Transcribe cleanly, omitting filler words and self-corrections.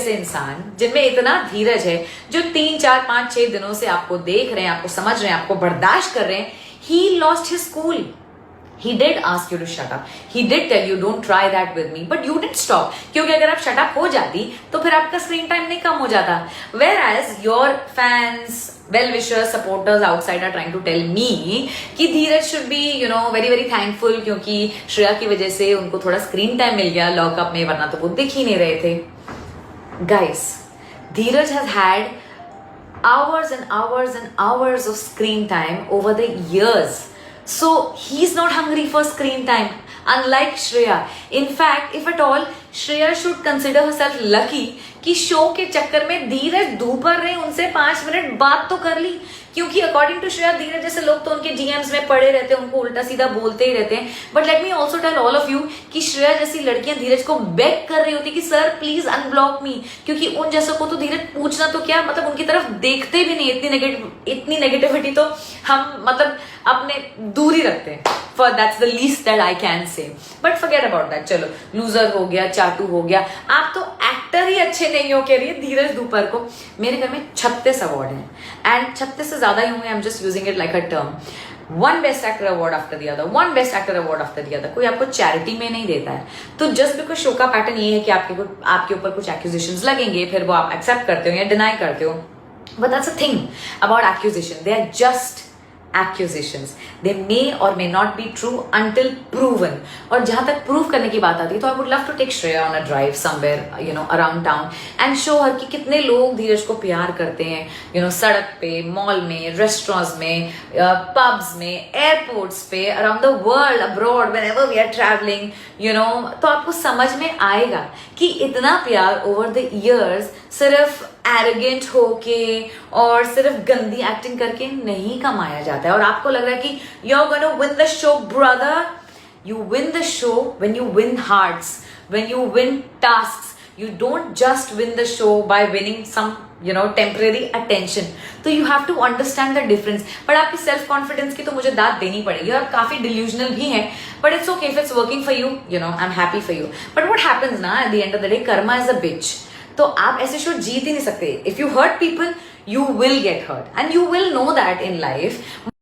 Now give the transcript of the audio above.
ऐसे इंसान जिनमें इतना धीरज है, जो 3 4 5 6 दिनों से आपको देख रहे हैं, आपको समझ रहे हैं, आपको बर्दाश्त कर रहे हैं, he lost his cool. He did ask you to shut up. He did tell you don't try that with me, but you didn't stop. क्योंकि अगर आप shut up हो जाती तो फिर आपका स्क्रीन टाइम नहीं कम हो जाता. Whereas your fans, well-wishers, supporters outside are trying to tell me कि धीरज should be very very thankful क्योंकि श्रेया की वजह से उनको थोड़ा स्क्रीन टाइम मिल गया लॉकअप में, वरना तो वो दिख ही नहीं रहे थे. Guys, Dheeraj has had hours and hours and hours of screen time over the years. So he's not hungry for screen time, unlike Shreya. In fact, if at all, Shreya should consider herself lucky कि show के चक्कर में धीरज दोपहर रहे उनसे 5 minute बात तो कर ली, क्योंकि अकॉर्डिंग टू श्रेया धीरज जैसे लोग तो उनके डीएम्स में पड़े रहते हैं, उनको उल्टा सीधा बोलते ही रहते हैं. But let me also tell all of you कि श्रेया जैसी लड़कियां धीरज को बेग कर रही होती कि सर प्लीज अनब्लॉक मी, क्योंकि उन जैसों को तो धीरज पूछना तो क्या, मतलब उनकी तरफ देखते भी नहीं. इतनी नेगेटिविटी तो हम मतलब अपने दूर ही रखते हैं. For that's the least that I can say. But forget about that. चलो, लूजर हो गया, चाटू हो गया, आप तो एक्टर ही अच्छे नहीं हो कह रही है धीरज दोपहर को. मेरे घर में 36 अवार्ड हैं, एंड 36 से ज्यादा ही होंगे. I am just using it like a term. One best actor award after the other, one best actor award after the other. कोई आपको चैरिटी में नहीं देता है. तो जस्ट बिकॉज शो का पैटर्न ये है कि आपके ऊपर कुछ एक्यूजेशंस लगेंगे, फिर वो आप एक्सेप्ट करते हो या डिनाई करते हो. But that's a thing about accusation, they are just accusations. They may or may not be true until proven. और जहां तक prove करने की बात आती है तो I would love to take Shreya on a drive somewhere around town and show her कि कितने लोग धीरज को प्यार करते हैं, सड़क पे, मॉल में, रेस्टोरेंट्स में, पब्स में, एयरपोर्ट्स पे, around the world, abroad, whenever we are traveling, तो आपको समझ में आएगा कि इतना प्यार ओवर द इयर्स सिर्फ एरोगेंट होके और सिर्फ गंदी एक्टिंग करके नहीं कमाया जाता है. और आपको लग रहा है कि you're gonna win the show, brother. You win the show when you win hearts, when you win tasks. You don't just win the show by winning some temporary attention. तो you have to understand the difference. but आपकी self confidence की तो मुझे दाद देनी पड़ेगी. और आप काफी डिल्यूजनल भी हैं, but it's okay if it's working for you. I'm happy for you. But what happens ना at the end of the day, karma is a bitch. तो आप ऐसे शो जीत ही नहीं सकते. If you hurt people, you will get hurt, and you will know that in life.